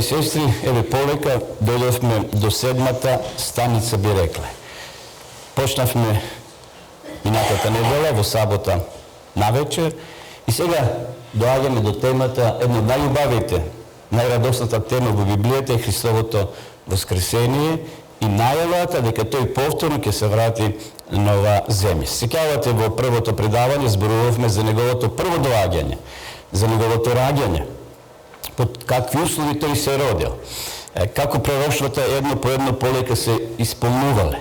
сестри, еве полека дојдовме до 7-та станица, би рекле. Почнавме минатата недела во сабота навечер и сега доаѓаме до темата, една од најубавите, најрадосната тема во Библијата е Христовото воскресение и најавата дека тој повторно ќе се врати на оваа земја. Сеќавате во првото предавање зборувавме за неговото прво доаѓање, за неговото раѓање, под какви услови тој се родил, како пророштвата едно по едно полека се исполнувале.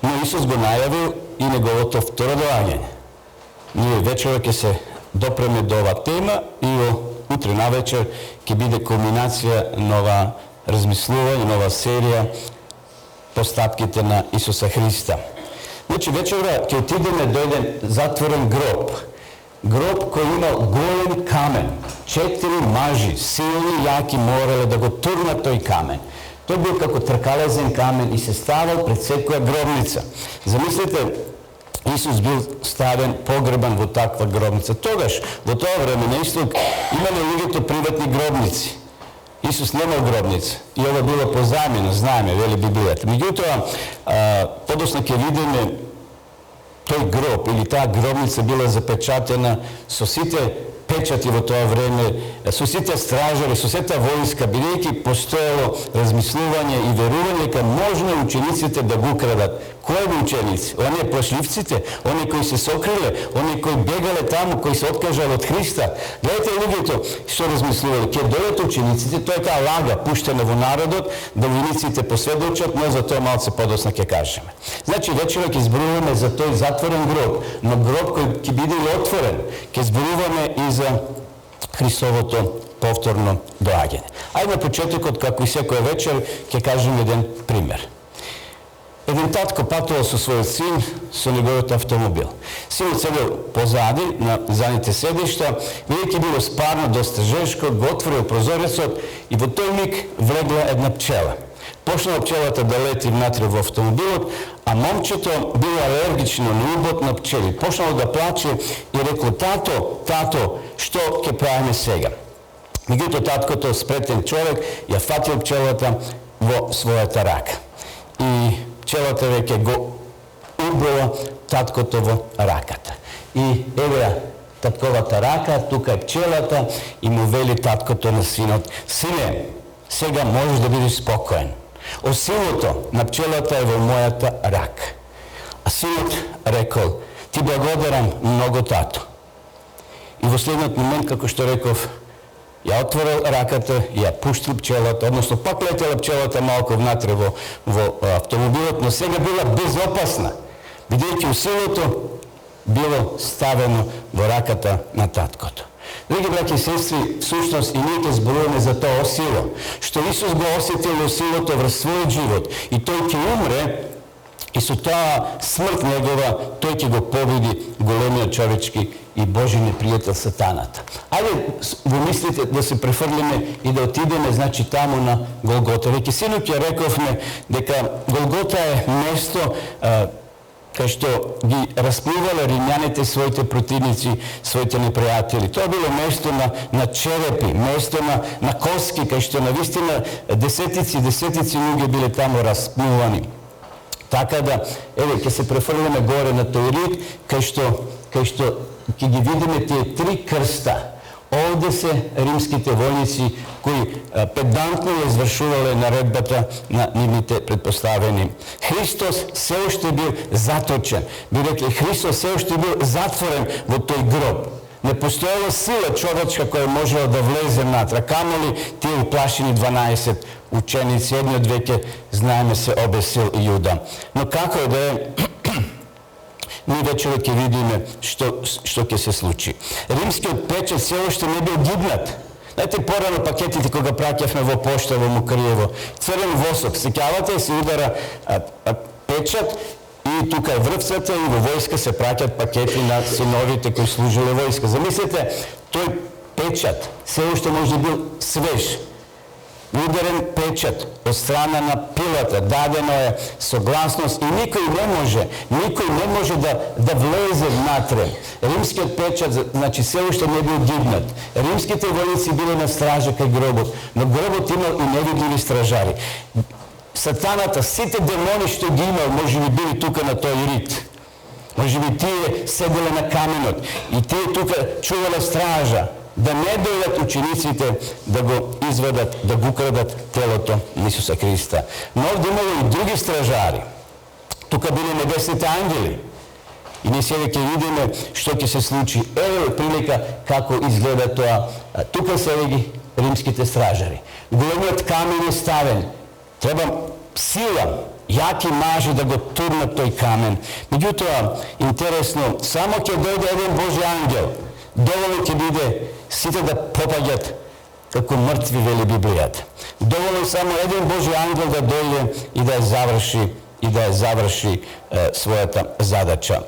Но Исус го најавил и неговото второ доаѓање. Ние вечера ќе се допреме до оваа тема и утре навечер ќе биде кулминација на оваа размислување, нова серија постапките на Исуса Христа. Значи вечера ќе отидеме до еден затворен гроб. Гроб кој имал голем камен. 4 мажи, силни, јаки, морале да го турнат тој камен. Тој бил како тркалезен камен и се ставал пред секоја гробница. Замислете, Исус бил ставен, погребан во таква гробница. Тогаш, во тоа време на исток, имале луѓето приватни гробници. Исус немал гробница. И ова било по замена, знаеме, вели Библијата. Меѓутоа, подоцна ќе видиме тој гроб или таа гробница била запечатена со сите печати во тоа време, со сите стражари, со сета војска, бидејќи постоело размислување и верување дека можно учениците да го крадат. Кои ученици? Оние плашливците, оние кои се сокриле, оние кои бегале таму, кои се откажале од Христа. Гледате луѓето што размислувале, ќе дојдат учениците, тоа е таа лага пуштена во народот, да войниците посведочат, но за тоа малце подоцна ќе кажеме. Значи вечера ќе зборуваме за тој затворен гроб, но гроб кој ќе биде и отворен. Ќе зборуваме и за Христовото повторно доаѓање. Ајде на почетокот, како и секоја вечер, ќе кажем еден пример. Еден татко патувал со својот син со неговиот автомобил. Синот седел позади на задните седишта, бидејќи било спарно, доста жешко, го отворил прозорецот и во тој миг влегла една пчела. Почнала пчелата да лети внатре во автомобилот, а момчето било алергично на убот на пчели. Почнало да плаче и рекло: тато, што ќе правиме сега? Меѓутоа таткото, спретен човек, ја фатил пчелата во својата рака. И пчелата веќе го убила таткото во раката. И еве татковата рака, тука е пчелата и му вели таткото на синот: сине, сега можеш да бидеш спокоен. Осилото на пчелата е во мојата рака. А синот рекол: ти благодарам многу, тато. И во следниот момент, како што реков, ја отворил раката и ја пуштил пчелата, односно пак летела пчелата малку внатре во автомобилот, но сега била безопасна, бидејќи усилото било ставено во раката на таткото. Драги браќи и сестри, всушност и ние ќе зборуваме за тоа осило, што Исус го осетил осилото врз својот живот и тој ќе умре и со тоа смрт негова тој ќе го победи големиот човечки и Божи непријател сатаната. Ајде во мислите да се префрлиме и да отидеме, значи, таму на Голгота. Веќе синоќ ја рековме дека Голгота е место кај што ги расплувале римјаните своите противници, своите непријатели. Тоа било место на черепи, место на коски, кај што навистина десетици луѓе биле таму расплувани. Така да, еве, ќе се префрлиме горе на тој рид, кај што ќе ги видиме тие 3 крста. Овде се римските војници кои педантно ја извршувале наредбата на нивните предпоставени. Христос се уште бил заточен. Би рекли, Христос се уште бил затворен во тој гроб. Не постоела сила човечка која можела да влезе внатре, камоли тие уплашени 12 ученици, едниот веќе знаеме се обесил Јуда. Но како е да е, ние вечера ќе видиме што ќе се случи. Римскиот печат се уште не бил гибнат. Знаете, порано пакетите кога праќавме во пошта во Мокриево, црвен восок, сеќавате, се удара печат и тука е врвцата и во војска се праќат пакети на синовите кои служиле војска. Замислете, тој печат се уште може бил свеж. ударен печат од страна на Пилата, дадено е согласност и никој не може да влезе внатре. Римскиот печат, значи, се уште не бил дигнат. Римските војници биле на стража кај гробот, но гробот имал и невидливи стражари. Сатаната, сите демони што ги имал, може би били тука на тој рид. Може би тие седеле на каменот и тие тука чувале стража, да не дојдат учениците да го изведат, да го украдат телото на Исуса Христа. Но овде имало и други стражари. Тука биле небесните ангели. И ние сега ќе видиме што ќе се случи. Еве прилика како изгледа тоа. Тука се ги римските стражари. Големиот камен е ставен. Треба сила, јаки мажи да го турнат тој камен. Меѓутоа, интересно, само ќе дојде еден Божи ангел. Доволно ќе биде сите да попаѓат како мртви, вели Библијата. Доволно само еден Божи ангел да дојде и да ја заврши својата задача.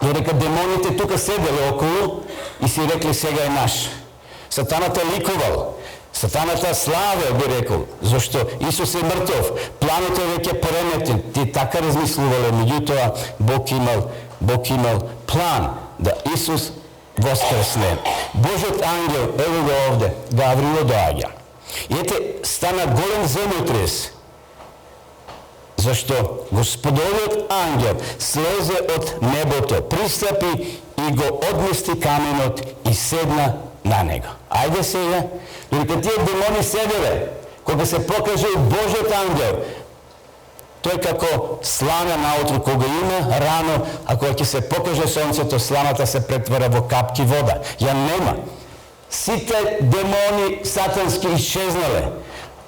Додека демоните тука седеле околу и си рекле сега е наш. Сатаната ликувал. Сатаната славел, би рекол, зашто Исус е мртов, планот е веќе пореметен. Ти така размислувале, меѓутоа Бог имал план да Исус воскресне. Божиот ангел, ево го овде, Гавриил доаѓа. И ете, стана голем земјотрес, зашто Господовиот ангел слезе од небото, пристапи и го одмести каменот и седна на него. Ајде сега, додека тие демони седеле, кога се покаже Божиот ангел, тој како слана наутро, кога има рано, а кога ќе се покаже сонцето, сланата се претвара во капки вода. Ја нема. Сите демони сатански исчезнале.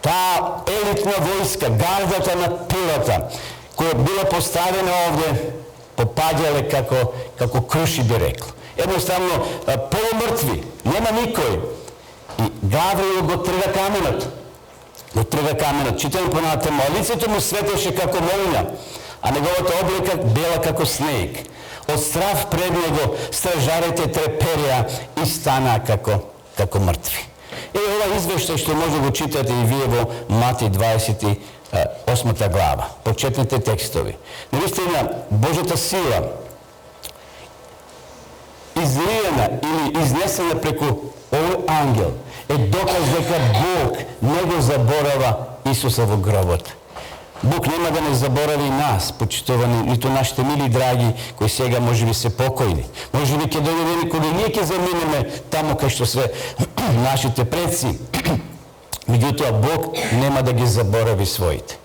Таа елитна војска, гардата на Пилата, која била поставена овде, попаѓале како круши, би рекло. Едноставно, полумртви, нема никој. И Гавриил го трга каменот. Читаме понатаму, а лицето му светеше како молња, а неговата облека бела како снег. Од страв пред него стражарите трепереа и станаа како мртви. Ова извештај што може да го читате и вие во Матеј 28 глава. Почетните текстови. Наистина, Божјата сила излиена или изнесена преку овој ангел е доказ дека Бог не го заборава Исуса во гробот. Бог нема да не заборави нас, почитувани, ниту нашите мили драги, кои сега може би се покојни. Може би ќе дојде ден кога ние ќе заминеме таму кај што се нашите предци. Меѓутоа, Бог нема да ги заборави своите.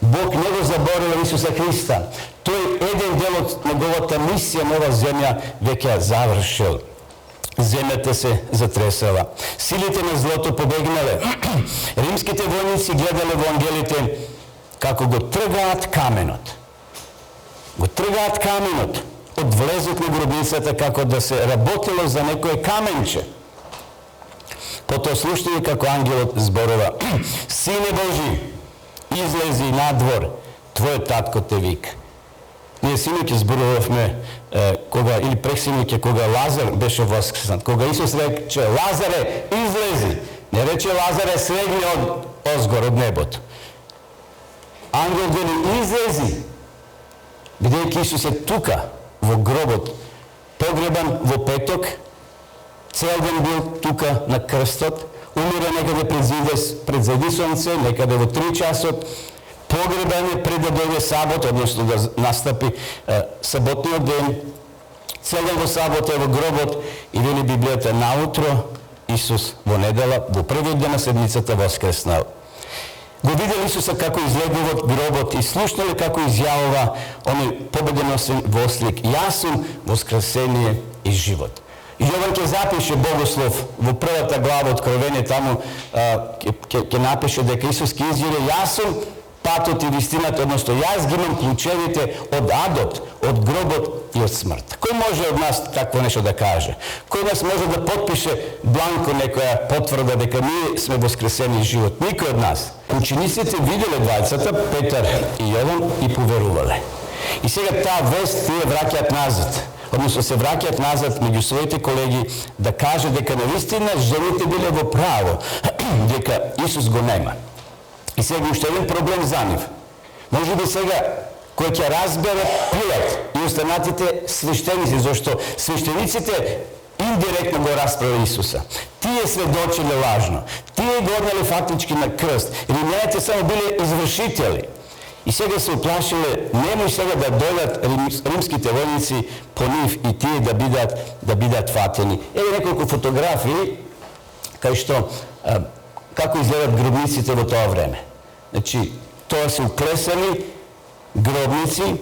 Бог не го заборава Исуса Христа. Тој еден дел од неговата мисија на ова земја веќе завршил. Земјата се затресала. Силите на злото побегнале. Римските војници гледале во ангелите како го тргаат каменот. Од влезот на гробницата како да се работело за некое каменче. Потоа слушнали како ангелот зборува: Сине Божи, излези надвор, твојот татко те вика. Ние синоќа зборувавме или пресиноќа кога Лазар беше воскреснат. Кога Исус рече: Лазаре, излези. Не рече: Лазаре, слегни озгор од небото. Ангел вели: излези. Бидејќи Исус е тука во гробот, погребан во петок, цел ден бил тука на крстот, умира некаде пред задисонце, некаде во 3 часот, погребан е пред да дојде сабот, односно да настапи саботниот ден, цел ден во сабот е во гробот и вели Библијата наутро Исус во недела, во првиот ден на седмицата воскреснал. Го видел Исуса како излегува од гробот и слушнале како изјавува оној победоносен вослик: Јас сум воскресение и живот. Јован ќе запише Богослов во првата глава Откровение, таму ќе напише дека Исус ќе изјави: Јас сум патот и вистината, односно јас ги имам клучевите од адот, од гробот и од смрт. Кој може од нас такво нешто да каже? Кој нас може да подпише бланко некоја потврда дека ние сме воскресени живот? Никој од нас. Учениците виделе двајцата, Петар и Јован, и поверувале. И сега таа вест тие враќаат назад. односно се враќаат назад меѓу своите колеги да каже дека навистина жените биле во право, дека Исус го нема. И сега уште еден проблем за нив. Може би сега кој ќе разбере Пилат и останатите свештеници, зашто свештениците индиректно го расправа Исуса. Тие сведочиле лажно. Тие го однеле фактички на крст. Римјаните само биле извршители. И сега се уплашиле, немој сега да дојдат римските војници по нив и тие да бидат фатени. Еве неколку фотографии кај што како изгледат гробниците во тоа време. Значи, тоа се уклесани гробници.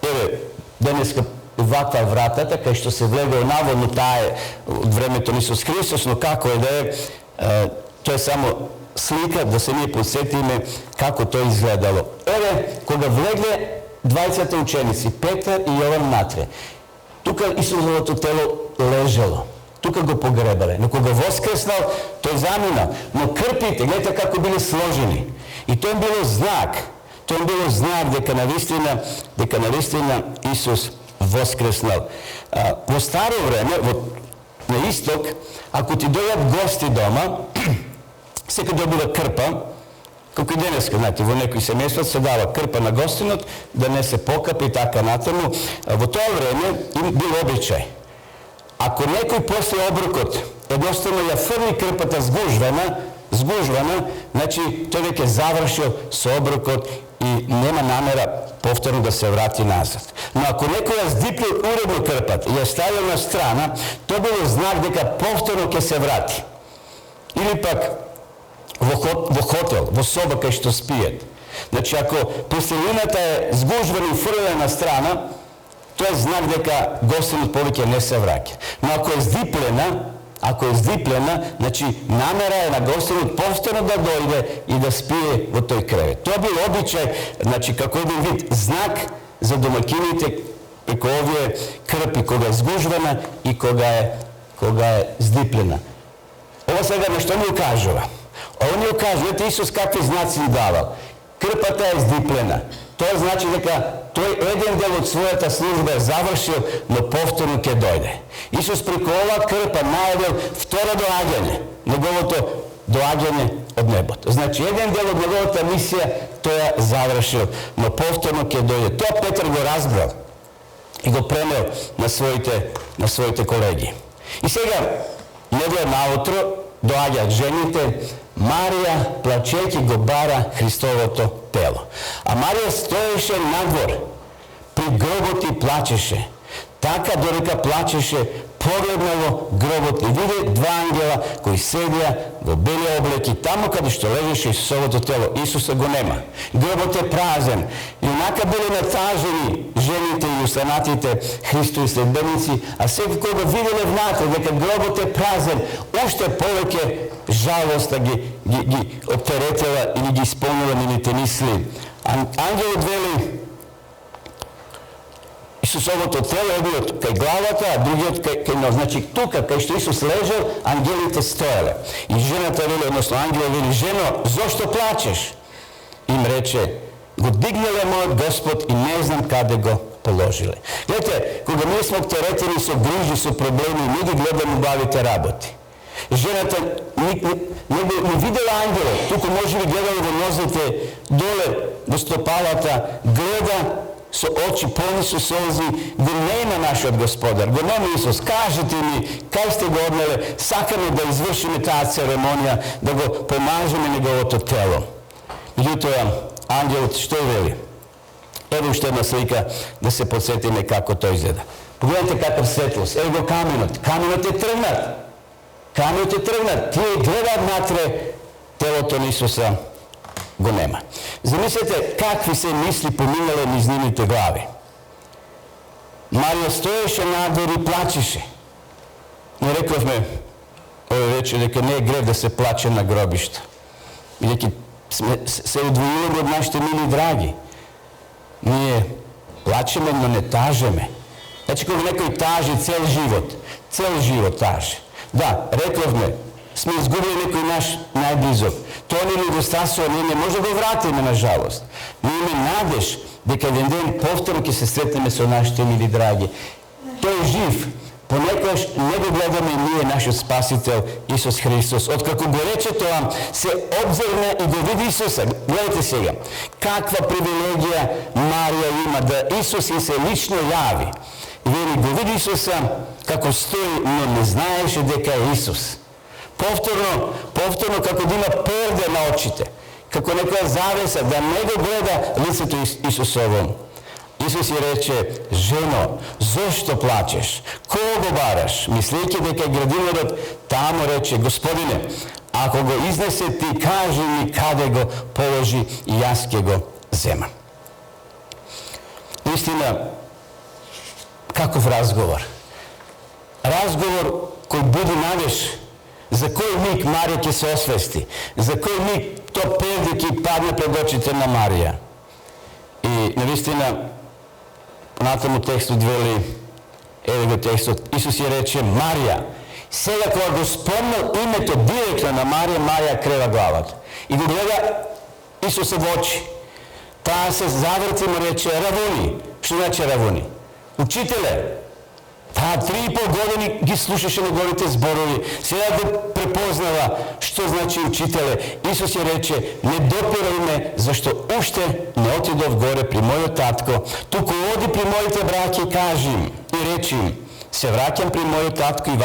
Еве, денеска ваква вратата, кај што се влегал наводно таа од времето на Исус Христос, но како е да е, тоа е само слика да се ние подсетиме како тоа изгледало. Еве, кога влегле двајцата ученици, Петар и Јован натре, тука Исусовото тело лежало, тука го погребале, но кога воскреснал, тој замина, но крпите, гледате како биле сложени. И тоа било знак, дека навистина Исус воскреснал. Во старо време, на исток, ако ти дојдат гости дома, секој добива крпа, како и денеска, знаете, во некои семејства се дава крпа на гостинот, да не се покапи и така натаму. Во тоа време им бил обичај. Ако некој после оброкот едноставно ја фрли крпата сгужвана, значи тој веќе завршил со оброкот и нема намера повторно да се врати назад. Но ако некој ја здипил уредно крпата и ја ставил на страна, тоа било знак дека повторно ќе се врати. Или пак во хотел, во соба кај што спиет. Значи, ако постелината е сгужвана и фрлена на страна, тоа е знак дека гостинот повеќе не се враќа. Но ако е здиплена, значи намера е на гостинот повторно да дојде и да спие во тој кревет. Тоа бил обичај, значи како еден вид знак за домакините преку овие крпи, кога е сгужвана и кога е здиплена. Ова сега нешто ни укажува. Ова ни укажува, Исус какви знаци ни давал. Крпата е здиплена. Тоа значи дека тој еден дел од својата служба е завршил, но повторно ќе дојде. Исус преку оваа крпа најавил второ доаѓање, неговото доаѓање од небото. Значи, еден дел од неговата мисија тоа завршил, но повторно ќе дојде. Тоа Петар го разбрал и го пренел на своите колеги. И сега, недела наутро доаѓаат жените, Марија, плачејќи, го бара Христовото тело. А Марија стоеше надвор, при гробот и плачеше. Така додека плачеше, погледна во гробот и виде два ангела кои седеа во бели облеки таму каде што лежеше Исусовото тело. Исуса го нема. Гробот е празен. И онака биле натажени жените и останатите Христови следбеници, а секој кога виделе внатре дека гробот е празен, уште повеќе жалоста ги оптеретела или ги исполнила нивните мисли. Ангелот вели Исусовото тело едниот кај главата, а другиот кај нос. Значи тука, кај што Исус лежал, ангелите стоеле. И жената вели, односно ангелот вели, жено, зошто плачеш? Им рече, го дигнале мојот Господ и не знам каде го положиле. Гледате, кога ние сме оптеретени со грижи, со проблеми, ние ги гледаме убавите работи. Жената не видела ангелот, туку може би гледала во нозете, доле, во стопалата, гледа со очи полни со солзи, го нема нашиот Господар, го нема Исус. Кажете ми, кај сте го однеле, сакаме да извршиме таа церемонија, да го помажеме неговото тело. Меѓутоа, ангелот што вели? Ево уште една слика да се подсетиме како тој изгледа. Погледнете каков светлост. Ево го каменот. Каменот е тргнат. Каменот е тргнат. Тие гледаат натре, телото на Исуса го нема. Замислете какви се мисли поминале низ нивните глави. Марија стоеше надвор и плачеше. Не рековме овој вечер дека не е грев да се плаче на гробишта. И дека се одвојуваме од нашите мили драги. Ние плачеме, но не тажеме. Значи кога некој тажи цел живот таже. Да, рековме, сме изгубили некој наш најблизок. Тоа не недостасува, ние не може да го вратиме на жалост. Ние имаме надеж дека еден ден повторно ќе се сретнеме со нашите мили драги. Тој е жив. Понекогаш не го гледаме ние нашиот Спасител Исус Христос. Откако го рече тоа, се обзрна и го види Исуса. Гледайте сега, каква привилегија Марија има да Исус им се лично јави. И вели, го види Исуса како стои, но не знаеше дека е Исус. Повторно како да има перде на очите, како некоја завеса, да не го гледа лицето Исусово. Исус ја рече, жено, зошто плачеш? Кого го бараш? Мислејќи дека градинарот таму рече, Господине, ако го изнесе ти, кажи ми каде го положи и јас ќе го земам. Наистина, каков разговор? Разговор кој буди надеж. За кој миг Марија ќе се освести? За кој миг то перде ќе падне пред очите на Марија? И наистина, понатаму текстот вели, еве го текстот, Исус ја рече Марија. Сега кога го спомнал името директно на Марија, Марија крива главата. И го гледа Исуса во очи. Таа се заврти и му рече Равуни. Што значи Равуни? Учителе. Таа 3,5 години ги слушаше неговите зборови. Сега го препознава што значи учителе. Исус ја рече, не допирај ме, зашто уште не отидов горе при мојот татко, туку оди при моите браќа и кажи им, и речи им, се враќам при мојот татко и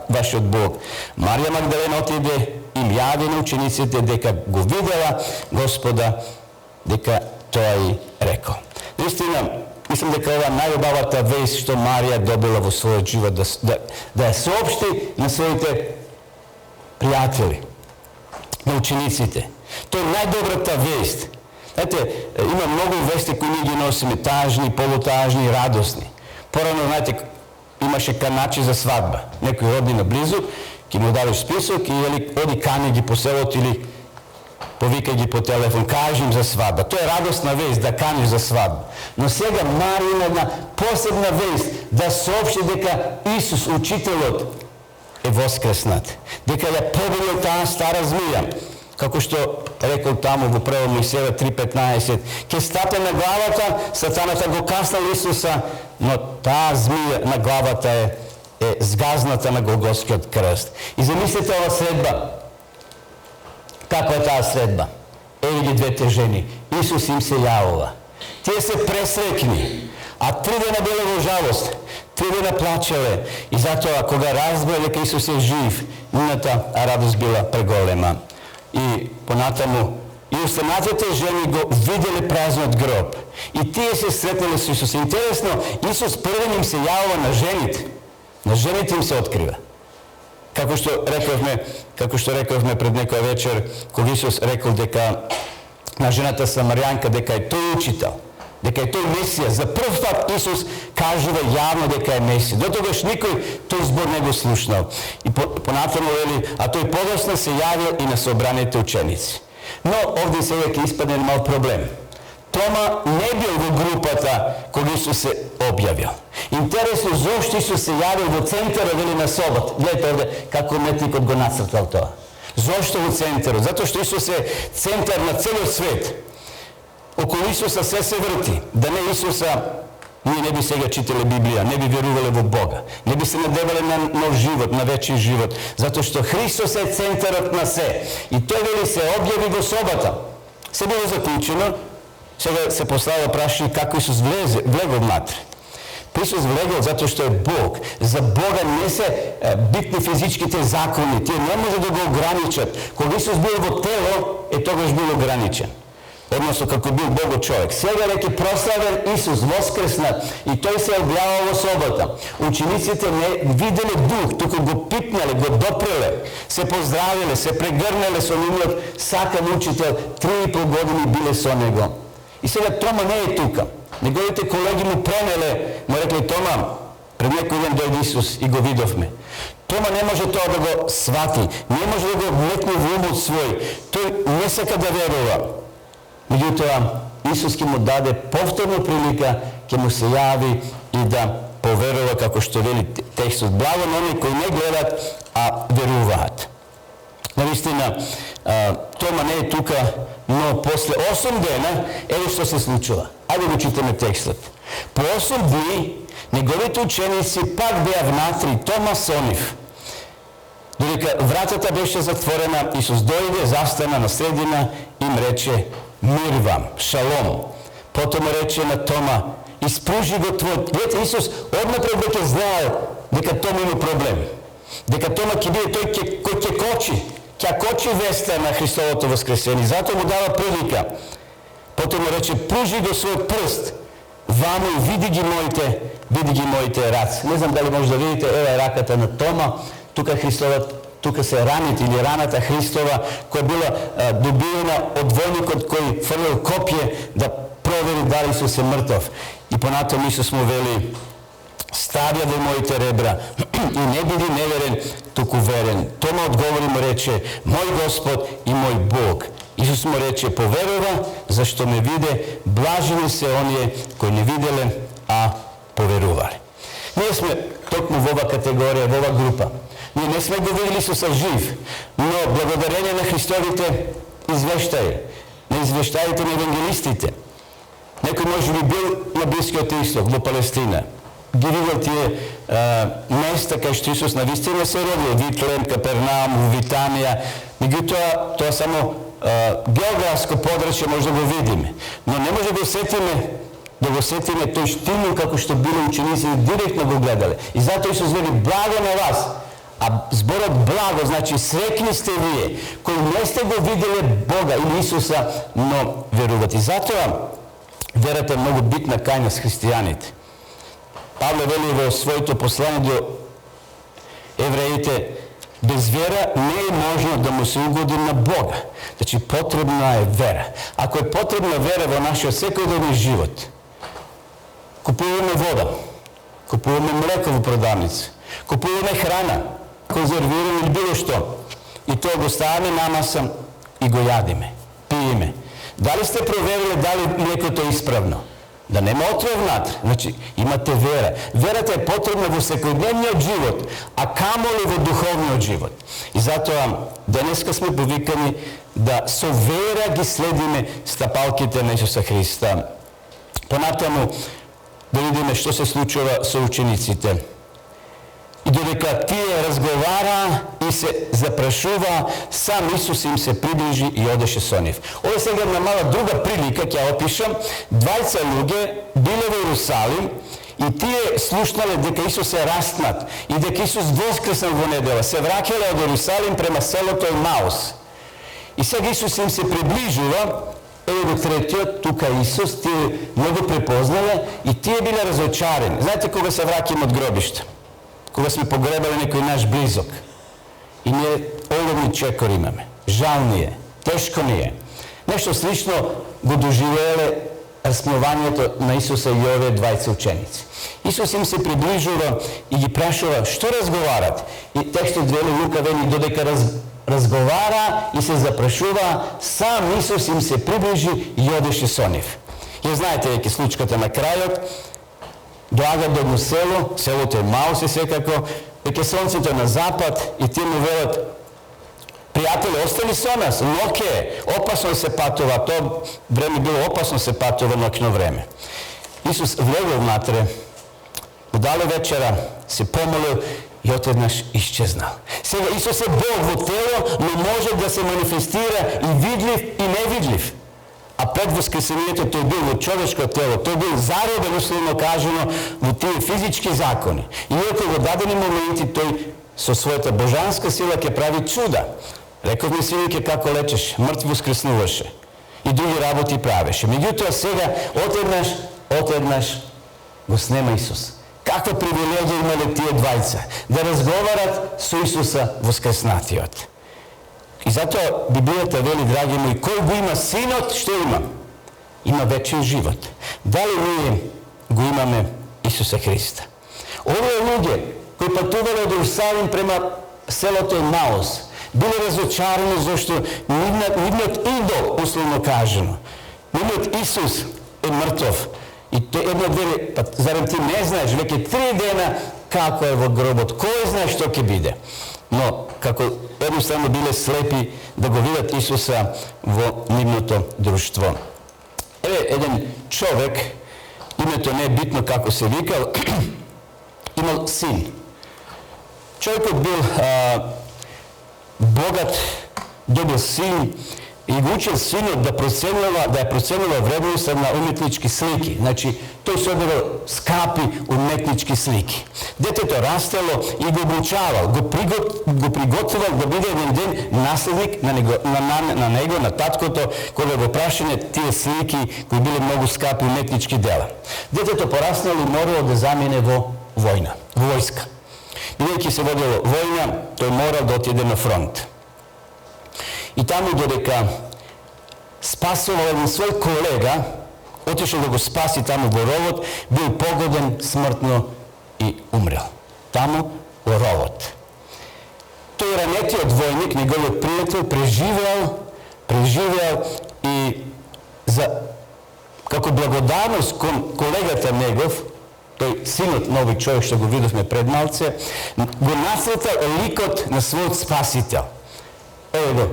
вашиот Бог. Марија Магдалена отиде им јави на учениците дека го видела Господа, дека тоа и рекол. Наистина, мислам дека ова најубавата вест што Марија добила во својот живот, да ја соопшти на своите пријатели, на учениците. Тоа е најдобрата вест. Знаете, има многу вести кои ние ги носиме, тажни, полутажни, радосни. Порано, знаете, имаше каначи за свадба. Некој роднина близу, ќе му дадеш список и оди кани ги по селото или повикај ги по телефон, кажи им за свадба. Тоа е радосна вест, да каниш за свадба. Но сега Марија има една посебна вест, да соопшти дека Исус, учителот, е воскреснат. Дека ја победил таа стара змија. Како што рекол таму во прво Мојсеева 3:15, ќе стапе на главата, сатаната го каснал Исуса, но таа змија на главата е згазната на Голготскиот крст. И замислете ова средба. Каква е таа средба? Еви ги двете жени. Исус им се јавува. Тие се пресрекни, а 3 дена биле во жалост, 3 дена плачеле. И затоа, кога разбрале дека Исус е жив, нивната радост била преголема. И понатаму, и останатите жени го виделе празниот гроб. И тие се сретнале со Исус. Интересно, Исус првен им се јавува на жените. На жените им се открива. Како што рековме пред некоја вечер, кога Исус рекол дека на жената Самарјанка дека е тој учител, дека е тој Месија. За прв пат Исус кажува јавно дека е Месија. Дотогаш никој тој збор не го слушнал. И понатаму вели, а тој подоцна се јавил и на собраните ученици. Но овде сега ќе испадне мал проблем. Тома не бил во групата кога Исус се објавил. Интересно, зошто Исус се јавил во центарот или на собот? Гледате овде како уметникот го нацртал тоа. Зошто во центарот? Затоа што Исус е центар на целиот свет. Околу Исуса се врти. Да не Исуса, ние не би сега читале Библија, не би верувале во Бога, не би се надевале на нов живот, на вечен живот, затоа што Христос е центарот на се. И тој вели се објави во собата. Се било заклучено, сега се поставува прашање како Исус влегол внатре. Исус влегол затоа што е Бог. За Бога не се битни физичките закони, тие не може да го ограничат. Кога Исус бил во тело, тогаш бил ограничен. Односно како бил Бог човек. Сега веќе прославен Исус воскреснат и тој се објавува во собата. Учениците не виделе дух, туку го пипнале, го допреле, се поздравиле, се прегрнале со нивниот сакан учител, 3,5 години биле со него. И сега Тома не е тука. Неговите колеги му пренеле, му рекле Тома, пред некој ден дојде Исус и го видовме. Тома не може тоа да го свати, не може да го вметне во умот свој. Тој не сака да верува. Меѓутоа, Исус ќе му даде повторно прилика, ќе му се јави и да поверува, како што вели текстот. Благо на оние кои не гледат, а веруваат. Навистина, Тома не е тука, но после 8 дена, ево што се случува. Ајде го читаме текстот. По 8 дни, неговите ученици пак беа внатри, Тома со нив. Додека вратата беше затворена, Исус дојде, застана на средина, им рече: мир вам, шалом. Потом рече на Тома: испружи го твојот. Видите, Исус однапред дека знаел дека Тома има проблем. Дека Тома ќе биде тој кој ќе кочи. Ќе кочи веста на Христовото воскресение. Затоа му дава прилика. Потом му рече: пружи го својот прст ваму и види ги моите раци. Не знам дали може да видите, ева е раката на Тома. Тука се раните или раната Христова, која била добиена од војникот кој фрлил копје да провери дали Исус е мртов. И понатаму Исус му вели: ставјај моите ребра и не биди неверен, туку верен. Тома одговори му рече: мој Господ и мој Бог. Исус му рече: поверува, зашто ме виде, блажени се оние кои не виделе, а поверувале. Ние сме токму во ова категорија, во ова група. Ние не сме го видели Исуса жив, но благодарение на Христовите извештаи, на извештаите на евангелистите. Некој може би бил на Блискиот Исток, во Палестина. Ги видел тие места кај што Исус навистина се родил, Витлем, Капернаум, Витанија. Меѓутоа, тоа само географско подрачје може да го видиме. Но не може да го сетиме тој штимул како што било учениците, директно го гледале. И затоа Исус вели: благо на вас. А зборот благо значи среќни сте вие кои не сте го виделе Бога или Исуса, но верувате. И затоа верата е многу битна кај нас христијаните. Павле вели во своето послание до евреите: без вера не е можно да му се угодим на Бога. Значи потребна е вера. Ако е потребна вера во нашиот секојдневен живот, купуваме вода, купуваме млеко во продавница, купуваме храна, конзервираме или било што, и тоа го ставаме намаса и го јадиме, пиеме. Дали сте провериле дали млекото е исправно? Да нема отров внатре. Значи, имате вера. Верата е потребна во секојдневниот живот, а камоли во духовниот живот. И затоа денеска сме повикани да со вера ги следиме стапалките на Исуса Христа. Понатаму да видиме што се случува со учениците. И додека тие разговара и се запрашува, сам Исус им се приближи и одеше со нив. Ова сега една мала друга прилика, ќе опишам. Двајца луѓе биле во Иерусалим и тие слушнале дека Исус е распнат и дека Исус воскреснал во недела. Се враќале од Иерусалим према селото Емаус. И сега Исус им се приближува. Ево го третиот, тука Исус, тие многу препознале и тие биле разочарени. Знаете кога се враќаме од гробишта? Кога сме погребали некој наш близок. И ние оловни чекори имаме. Жал ни е, тешко ни е. Нешто слично го доживееле распнувањето на Исуса и овие двајца ученици. Исус им се приближува и ги прашува што разговарат. И текстот вели, Лука вели, додека разговара и се запрашува, сам Исус им се приближи и одеше со нив. И знаете веќе случката на крајот. Доаѓа до едно село, селото Емаус е секако, веќе сонцето на запад и тие му велат: пријатели, остани со нас, ноќе е, опасно се патува, тоа време било опасно се патува ноќно време. Исус влегол внатре, му дале вечера, се помолил и отеднаш исчезнал. Сега Исус е Бог во тело, но може да се манифестира и видлив и невидлив. А пред воскресението тој бил во човечко тело, тој бил заробен, условно кажено, во тие физички закони. И иако во дадени моменти тој со својата божанска сила ќе прави чуда. Рековме синике како лечеше, мртв воскреснуваше и други работи правеше. Меѓутоа сега отеднаш го снема Исус. Каква привилегија имале тие двајца да разговарат со Исуса воскреснатиот. И затоа Библијата вели, драги мои, кој го има синот, што има? Има вечен живот. Дали ние го имаме Исуса Христа? Овие луѓе кои патувале од Иерусалим према селото Емаус биле разочарани зашто нивниот идол, условно кажано, нивниот Исус е мртов. И едно вели, зарем ти не знаеш, веќе 3 дена како е во гробот, кој знае што ќе биде. Но, како едноставно биле слепи да го видат Исуса во нивното друштво. Еве еден човек, името не е битно како се викал, имал син. Човекот бил богат, добил син и го учил синот да ја проценува вредноста на уметнички слики. Значи, тој собирал скапи уметнички слики. Детето растело и го обучавал, го приготвувал да биде еден ден наследник на него, на таткото, кога го прашање тие слики кои биле многу скапи уметнички дела. Детето пораснало и морало да замине во војна, во војска. Бидејќи се водило војна, тој морал да отиде на фронт. И таму додека спасувал еден свој колега, отишол да го спаси таму во ровот, бил погоден смртно и умрел. Таму во ровот. Тој ранетиот војник, неговиот пријател, преживеал и како благодарност кон колегата негов, тој синот на овој човек што го видовме пред малце, го насретал ликот на својот спасител. Еве го,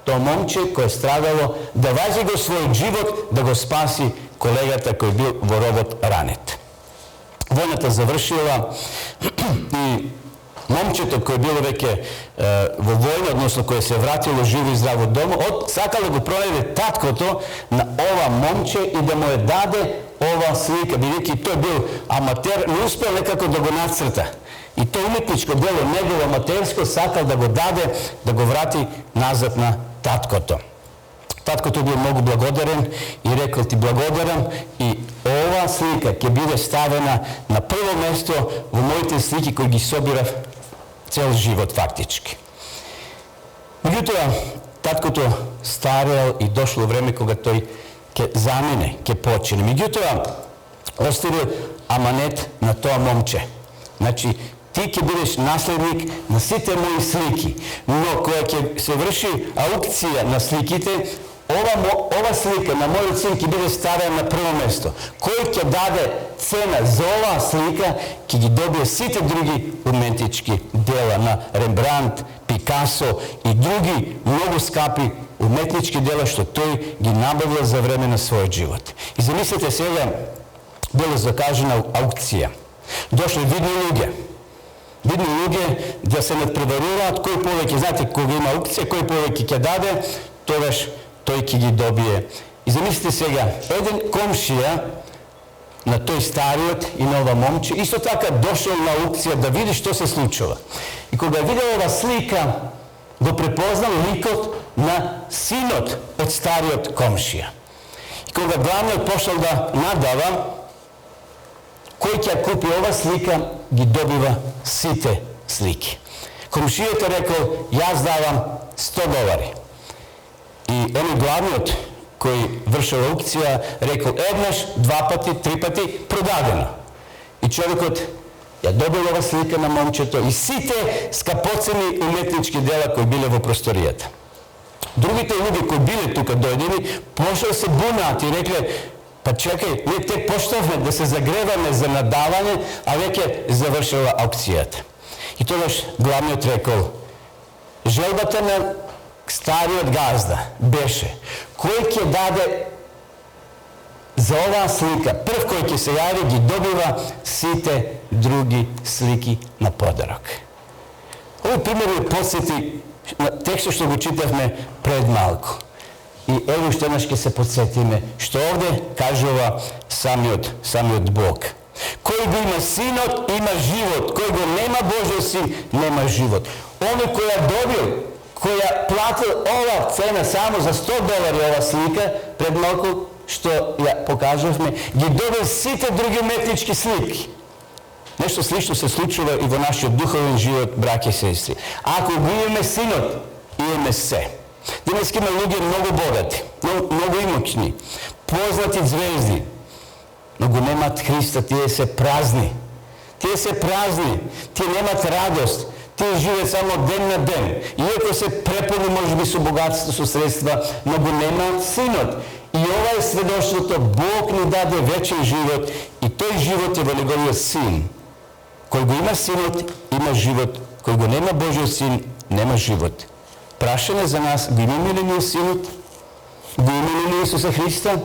тоа момче кој страдало, давајќи го својот живот да го спаси колегата кој бил во ровот ранет. Војната завршила и момчето кој било веќе во војна, односно кој се вратило живо и здраво дома, сакал да го проведе таткото на ова момче и да му ја даде ова слика, бидејќи тој бил аматер, не успел некако да го нацрта. И тој уметничко дело, негово аматерско, сакал да го даде, да го врати назад на таткото. Таткото бил многу благодарен и рекол: ти благодарам и ова слика ќе биде ставена на прво место во моите слики кои ги собирав цел живот фактички. Меѓутоа, таткото стареал и дошло време кога тој ќе замине, ќе почине. Меѓутоа, оставил аманет на тоа момче. Значи, ти ќе бидеш наследник на сите мои слики, но кога ќе се врши аукција на сликите, ова слика на мојот син ќе биде ставена на прво место. Кој ќе даде цена за оваа слика, ќе ги добие сите други уметнички дела на Рембрандт, Пикасо и други многу скапи уметнички дела што тој ги набавил за време на својот живот. И замислете сега, била закажена аукција. Дошле видни луѓе да се надпреваруваат кој повеќе, знаете, кога има аукција, кој повеќе ќе даде, тогаш тој ќе ги добие. И замислите сега, еден комшија на тој стариот и на ова момче, исто така дошол на аукција да види што се случува. И кога видел ова слика, го препознал ликот на синот од стариот комшија. И кога главниот пошел да надава, кој ќе купи ова слика, ги добива сите слики. Комшијата рекол: јас давам $100. И оној главниот кој вршил аукција рекол: еднаш, два пати, три пати, продадено. И човекот ја добил ова слика на момчето и сите скапоцени уметнички дела кои биле во просторијата. Другите луѓе кои биле тука дојдени, пошел се бунат и рекле: па чекај, ние тек почнавме да се загреваме за надавање, а веќе завршила аукцијата. И тогаш главниот рекол: желбата на стариот газда беше кој ќе даде за оваа слика, прв кој ќе се јави, ги добива сите други слики на подарок. Овој пример ме подсети на текстот што го читавме пред малку. И ево уште еднаш ќе се подсетиме што овде кажува самиот Бог. Кој го има синот, има живот. Кој го нема Божиот син, нема живот. Оној кој ја добил, кој ја платил ова цена само за $100 ова слика, пред малку што ја покажавме, ги добил сите други уметнички слики. Нешто слично се случува и во нашиот духовен живот, браќи и сестри. Ако го имаме синот, имаме се. Денес има луѓе многу богати, многу имучни, познати звезди, но го немат Христа, тие се празни. Тие се празни, тие немат радост, тие живеат само ден на ден. Иако се преполни можеби со богатство, со средства, но го немаат синот. И ова е сведоштвото, Бог ни даде вечен живот и тој живот е во неговиот син. Кој го има синот, има живот. Кој го нема Божиот син, нема живот. Прашање за нас, го имаме ли ние Синот? Го имаме ли Исуса Христа?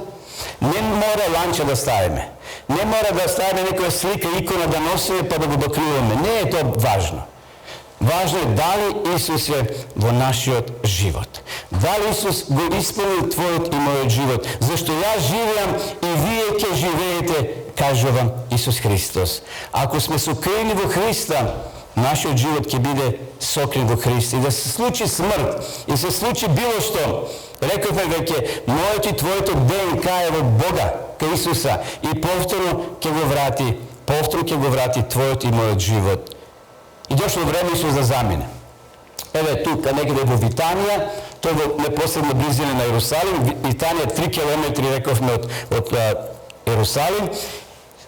Не мора ланча да ставиме. Не мора да ставиме некоја слика, икона да носиме па да го докриваме. Не е тоа важно. Важно е дали Исус е во нашиот живот. Дали Исус го исполнил твојот и мојот живот. Зашто јас живеам и вие ќе живеете, кажувам Исус Христос. Ако сме сокрени во Христа, нашиот живот ќе биде сокрен во Христа. И да се случи смрт, и се случи било што, рековме веќе, мојот и твоето ДНК е во Бога, кај Исуса, и повторно ќе го врати твојот и мојот живот. И дошло време Исус да замине. Еве тука некаде во Витанија, тој во непосредна близина на Ерусалим, Витанија 3 километри рековме од Ерусалим.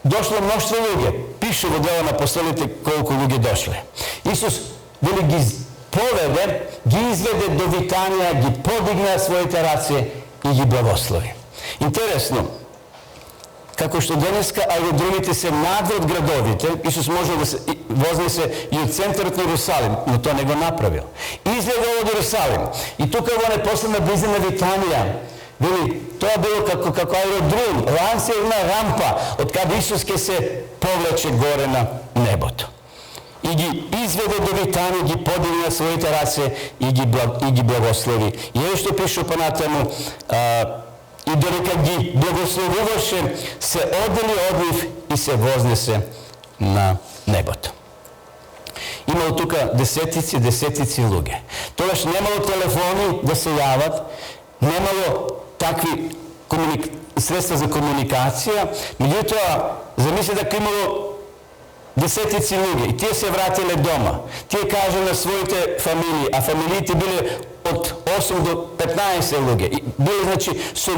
Дошло мноштво луѓе. Пише во дела на апостолите колку луѓе дошле. Исус вели ги поведе, ги изведе до Витанија, ги подигна своите раце и ги благослови. Интересно, како што денеска, а и во другите се надвор од градовите, Исус може да се вознесе и од центарот на Ерусалим, но тоа не го направил. Излега од Ерусалим и тука во непосредна близина Витанија, вели, тоа било како аеродром, лансерна рампа, од каде Исус ќе се повлече горе на небото. И ги изведе до Витанија, ги подигна своите раце и ги благослови. И еве што пише понатаму, и додека ги благословуваше, се одели од нив и се вознесе на небото. Имало тука десетици луѓе. Тогаш немало телефони да се јават, немало такви средства за комуникација, меѓутоа, замислете дека имало десетици луѓе и тие се вратиле дома. Тие кажа на своите фамилии, а фамилиите биле од 8 до 15 луѓе. Биле, значи, со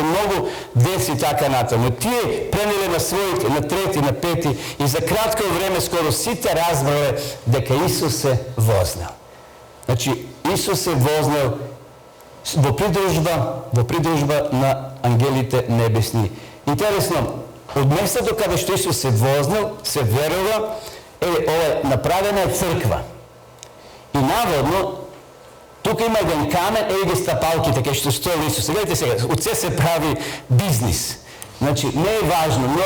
многу деци така натаму. Тие пренеле на своите, на трети, на пети и за кратко време скоро сите разбрале дека Исус се вознел. Значи, Исус се вознел во придружба на ангелите небесни. Интересно, од местото каде што Исус се вознел, се верува, ова направена е црква. И наводно, тука има еден камен, ги стапалките кај што стои Исус. Гледайте сега, од се се прави бизнис. Значи, не е важно, но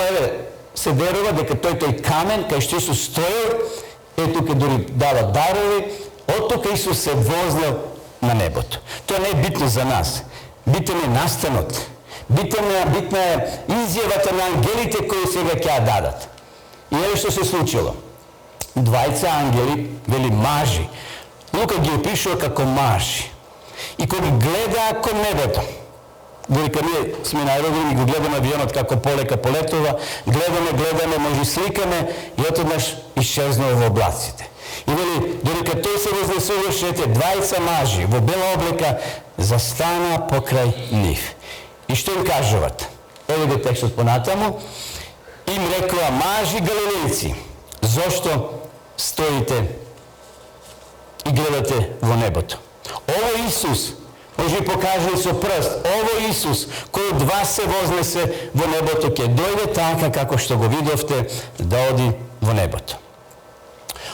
се верува дека тој камен кај што Исус стоил, тука дори дава дарови, од тука Исус се вознел на небото. Тоа не е битно за нас. Битен е настанот. Битна е изјавата на ангелите кои сега ќе ја дадат. И еве што се случило. Двајца ангели, вели мажи, Лука ги опишува како мажи. И кога гледаа кон небото, додека ние сме на аеродром и го гледаме авионот како полека полетува, гледаме, може сликаме и отеднаш исчезнува во облаците. И вели, додека тој се вознесуваше, двајца мажи во бела облека застана покрај нив. И што им кажуват? Еве го текстот понатаму. Им рекоа, мажи галилејци, зошто стоите и гледате во небото? Ово Исус, може и покажали со прст, ово Исус, кој од вас се вознесе во небото, ќе дојде така како што го видовте да оди во небото.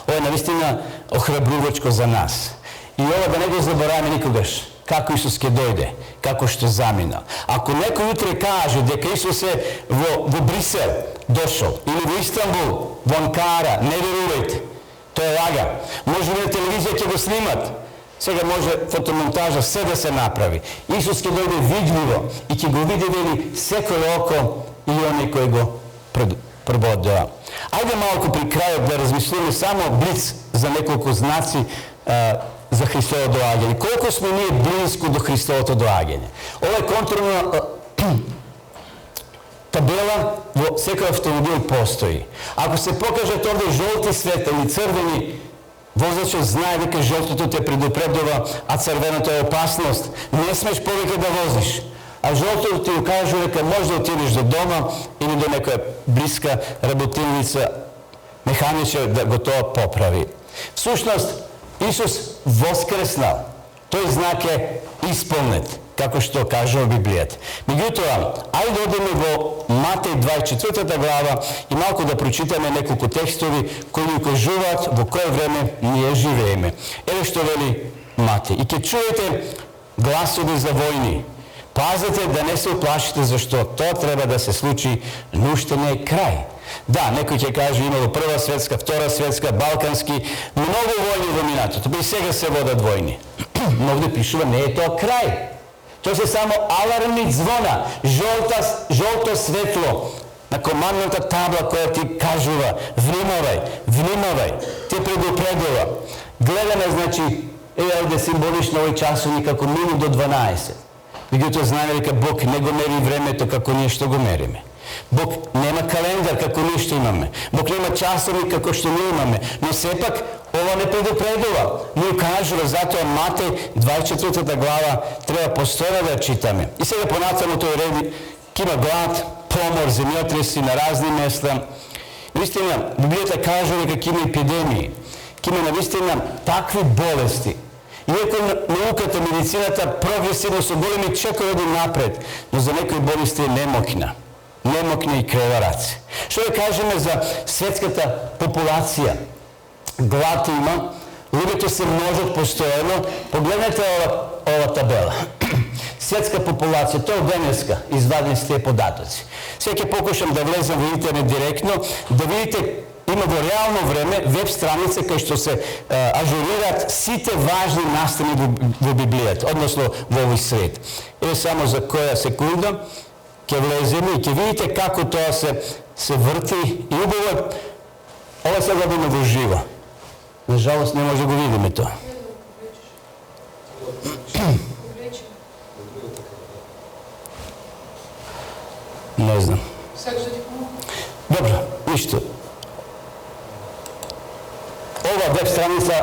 Ова е навистина охрабрувачко за нас. И ова да не го забораваме никогаш. Како Исус ќе дојде, како што замина. Ако некој утре каже дека Исус е во Брисел дошол, или во Истанбул, во Анкара, не верувајте. Тоа е лага. Може на телевизија ќе го снимат. Сега може фотомонтажа, се да се направи. Исус ќе дојде видливо и ќе го види вели секој око и оној кој го прободува. Ајде малку при крајот да размислиме само блиц за неколку знаци за Христовото доаѓање. Колку сме ние близко до Христовото доаѓање? Ова е контролна табела во секој автомобил постои. Ако се покажат овде жолти светла или црвени, возачот знае дека жолтото те предупредува, а црвеното е опасност. Не смеш повеќе да возиш. А жолтото ти укажува дека можеш да отидеш до дома или до некоја блиска работилница, механичар да го тоа поправи. Всушност, Исус воскреснал. Тој знак е исполнет, како што кажува Библијата. Меѓутоа, ајде одиме во Матеј 24 глава и малку да прочитаме неколку текстови кои ни кажуваат во кое време ние живееме. Еве што вели Матеј. И ќе чуете гласови за војни. Пазете да не се уплашите, зашто тоа треба да се случи, но уште не е крај. Да, некој ќе каже имало прва светска, втора светска, балкански, многу војни во минатото, и сега се водат војни. Но овде пишува не е тоа крај. Тоа се само алармни звона, жолто светло на командната табла која ти кажува внимавај, те предупредува. Гледаме, значи, овде символично овој часовник како минут до 12. Меѓутоа знаеме дека Бог не го мери времето како ние што го мериме. Бог нема календар како ние што имаме. Бог нема часовник како што ние имаме. Но сепак ова не предупредува. Ние кажува, затоа Матеј 24 глава треба постојано да читаме. И сега понатаму тој ред ќе има глад, помор, земјотреси на разни места. Вистина, Библијата кажува дека ќе има епидемии. Ќе има навистина такви болести. Иако науката, медицината прогресивно со големи чекови напред, но за некои болести е немокна и креварац. Што да кажеме за светската популација? Глад има, луѓето се множат постојано. Погледнете ова табела. Светска популација, тоа денеска извадени сте податоци. Сега ќе покушам да влезам во интернет директно, да видите има во реално време веб страница кај што се ажурираат сите важни настани во Библијата, односно во овој свет. Еве само за која секунда ќе влеземе и ќе видите како тоа се врти и убаво ова се гледаме во живо. На жалост не може да го видиме тоа. Не знам. Добро, ништо. Ова веб страница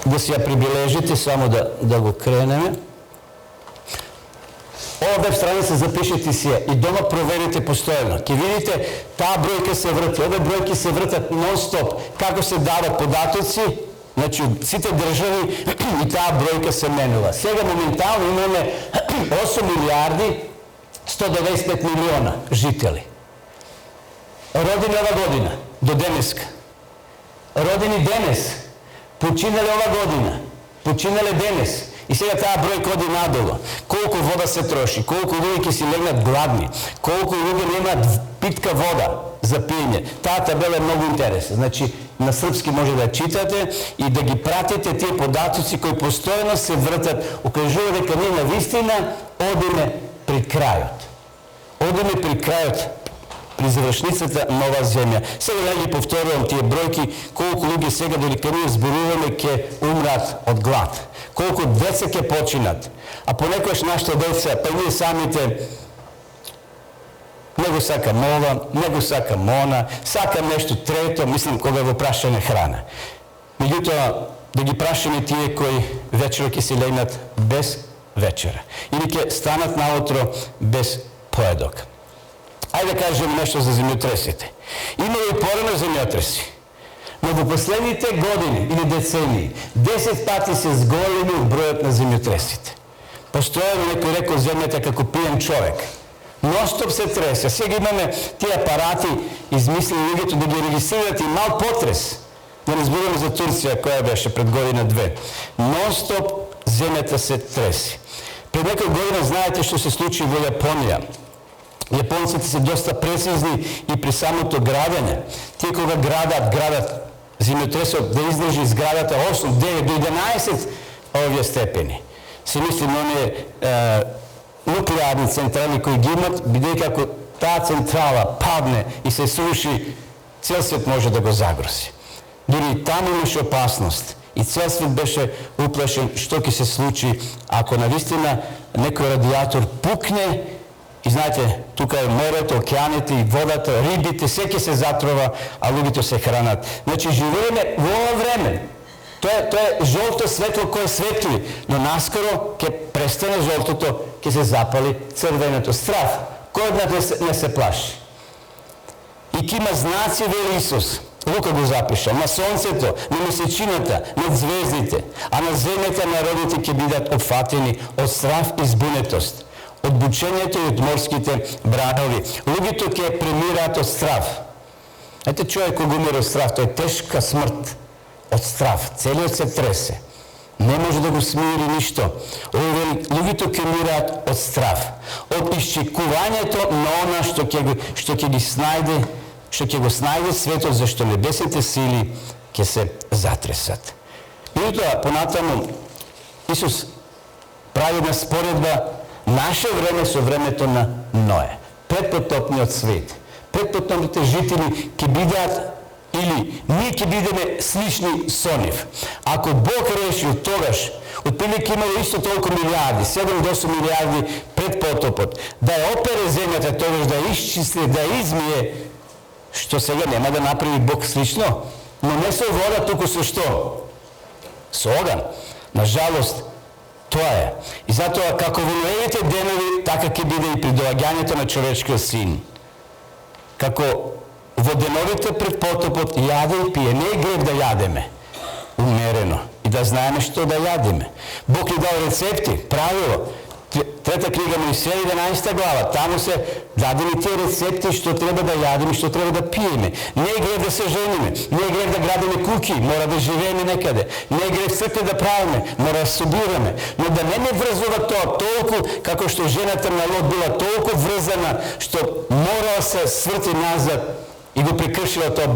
да си ја прибележите, само да го кренеме. Ова веб страница запишете си ја и дома проверите постојано. Ќе видите, таа бројка се врти, овие бројки се вртат нон-стоп, како се дават податоци, значи сите држави и таа бројка се менува. Сега моментално имаме 8 милиарди 195 милиона жители. Родени ова година, до денеска. Родени денес, починале ова година, починале денес. И сега таа бројка оди надолу. Колку вода се троши, колку луѓе ќе си легнат гладни, колку луѓе немаат питка вода за пиење. Таа табела е многу интересна. Значи, на српски може да читате и да ги пратите тие податоци кои постојано се вртат, укажува дека ние навистина одиме при крајот. Одиме при крајот, при завршницата на оваа земја. Сега да ги повторувам тие бројки, колку луѓе сега додека ние зборуваме ќе умрат од глад. Колку деца ќе починат. А понекогаш нашите деца, па и ние самите, не го сакам ова, не го сакам она, сакам нешто трето, мислам кога го прашаме храна. Меѓутоа, да ги прашаме тие кои вечера ќе се легнат без вечера. Или ќе станат наутро без поедок. Ајде да кажем нешто за земјотресите. Имало и порано земјотреси, но во последните години или децении 10 пати се зголеми бројот на земјотресите. Постојано некој рекол земјата како пиен човек. Ностоп се тресе. Сега имаме тие апарати, измислени луѓето да ги регистрират и мал потрес. Да не зборувам за Турција, која беше пред година-две. Ностоп земјата се треси. Пред некој година знаете што се случи во Јапонија. Јапонците се доста прецизни и при самото градење. Тие кога градат земјотресот да издржи зградата 8, 9 до 11 овие степени. Се мисли на оние нуклеарни централи кои ги имат, бидејќи ако таа централа падне и се сруши, цел свет може да го загрози. Дури и таму имаше опасност. И цел свет беше уплашен што ќе се случи ако навистина некој радиатор пукне. И знаете, тука е морето, океаните и водата, рибите, секи се затрова, а луѓето се хранат. Значи, живееме во ова време. Тоа е жолто светло кое светли, но наскоро ќе престане жолтото, ќе се запали црвеното. Страв. Кој од нас не се плаши? И ќе има знаци, вели Исус. Лука го запиша. На сонцето, на месечината, над звездите, а на земјата народите ќе бидат опфатени од страв и збунетост. од бучењето и од морските бранови. Луѓето ќе премираат од страв. Ете, човек кој умира од страв, тоа е тешка смрт од страв. Целиот се тресе. Не може да го смири ништо. Луѓето ќе умираат од страв, од исчекувањето на она што ќе го снајде светот, зашто небесните сили ќе се затресат. Меѓутоа, понатаму, Исус прави една споредба наше време со времето на Ное. Предпотопниот свет. Предпотопните жители ќе бидат или ние ќе бидеме слични со нив. Ако Бог решил тогаш, отприлike имало исто толку милиарди, 7 до 8 милиарди пред потопот, да ја опере земјата тогаш, да ја исчисли, да ја измие, што сега нема да направи Бог слично, но не со вода, туку со што? Со оган. Нажалост, тоа е. И затоа, како во Ноевите денови, така ќе биде и при доаѓањето на човечкиот син. Како во деновите пред потопот јаде и пие, не е грев да јадеме умерено и да знаеме што да јадеме. Бог ни дал рецепти, правило. Трета книга Моисеја, 11 глава, таму се дадени тие рецепти што треба да јадеме, што треба да пиеме. Не е грев да се жениме, не е грев да градиме куќи, мора да живееме некаде. Не е грев црква да правиме, мора да собираме. Но да не врзува тоа толку, како што жената на Лот била толку врзана, што мора да се сврти назад и го прекршила таа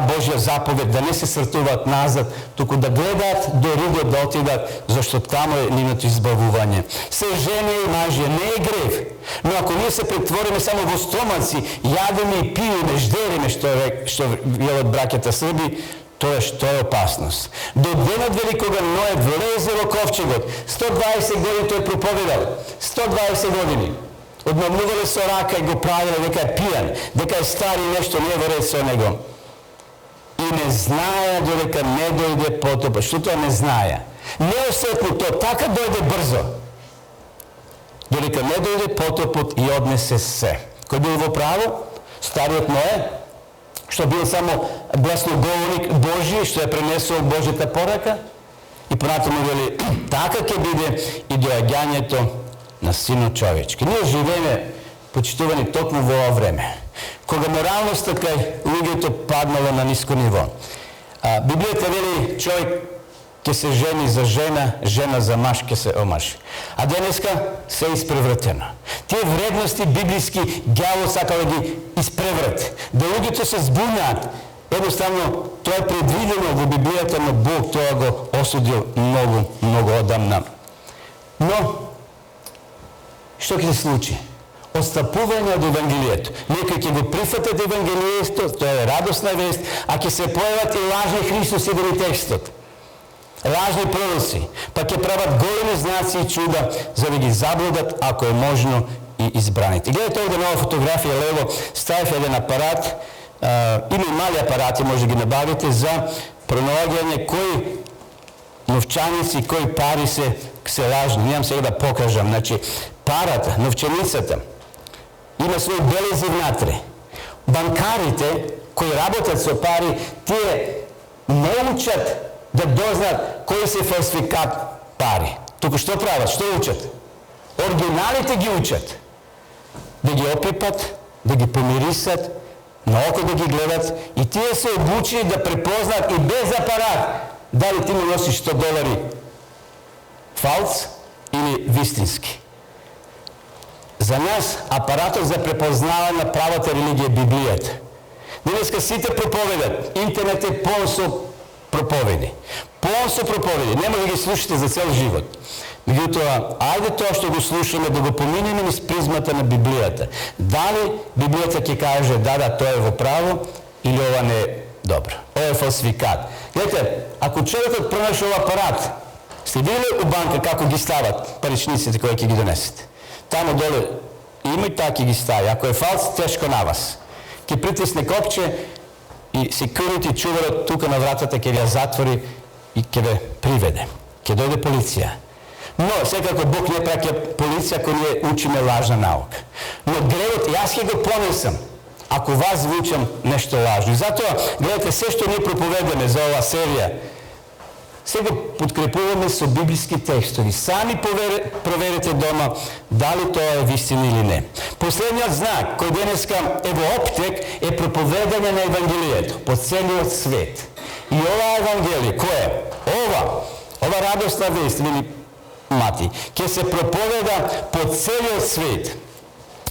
Божја заповед, да не се свртуваат назад, туку да гледаат до ридот, да отидат, зашто таму е нивното избавување. Се жени и мажи, не е грев. Но ако ние се претвориме само во стомаци, јадеме и пиеме, ждериме, што велат браќата Срби, тоа е опасност. До денот вели кога Ное влезе во ковчегот, 120 години тој проповедал, 120 години. Одмамнувале со рака и го правиле дека е пијан, дека е стар и нешто не е во ред со него. И не знаја додека не дојде потопот. Што тоа не знаја? Неосетно тоа така дојде брзо. Додека не дојде потопот и однесе се. Кој бил во право? Стариот Ное, што бил само гласноговорник Божи, што ја пренесувал Божјата порака. И понатаму вели, така ќе биде и доаѓањето на Синот човечки. Ние живееме, почитувани, токму во ова време, кога моралноста кај луѓето паднала на ниско ниво. Библијата вели, човек ќе се жени за жена, жена за маж ќе се омаши. А денеска се е испревртено. Тие вредности библиски ѓавот сака да ги испреврати, да луѓето се збунаат. Едноставно, тоа е предвидено во Библијата, но Бог тоа го осудил многу одамна. Но што ќе се случи? Отстапување од Евангелието. Некои ќе го прифатат Евангелието, тоа е радосна вест, а ќе се појават и лажни Христоси во текстот. Лажни пророци, па ќе прават големи знаци и чуда за да ги заблудат, ако е можно, и избраните. Гледате овде на ова фотографија лево, ставив еден апарат, има и мали апарати, може да ги набавите, за пронаоѓање кои новчаници, кои пари се лажни. Немам сега да покажам. Значи, парата, новчаницата, има свој белези внатре. Банкарите, кои работат со пари, тие не учат да дознаат кој се фалсификат пари. Туку што прават? Што учат? Оригиналите ги учат. Да ги опипат, да ги помирисат, на око да ги гледат и тие се обучени да препознаат и без апарат дали ти му носиш $100 фалс или вистински. За нас апаратот за препознавање на правата религија е Библијата. Денеска сите проповедат, интернет е полн со проповеди. Полн со проповеди, нема да ги слушате за цел живот. Меѓутоа, ајде тоа што го слушаме да го поминеме низ призмата на Библијата. Дали Библијата ќе каже да, тоа е во право или ова не е добро. Ова е фалсификат. Гледате, ако човекот пронаше овој апарат, сте видели у банка како ги стават паричниците кои ќе ги донесете? Тамо доле има и така ги стави. Ако е фалс, тешко на вас. Ќе притисне копче и секурити чуварот тука на вратата ќе ја затвори и ќе ве приведе. Ќе дојде полиција. Но, секако Бог не праќа полиција кој ние учиме лажна наука. Но гревот, јас ќе го понесам, ако вас звучам нешто лажно. И затоа, гледате, се што ние проповедаме за оваа серија, Сега подкрепуваме со библиски текстови. Сами проверете дома дали тоа е вистина или не. Последниот знак кој денеска е во оптек е проповедање на Евангелието по целиот свет. И ова Евангелие, кој е? Ова радосна вест, или мати, ќе се проповеда по целиот свет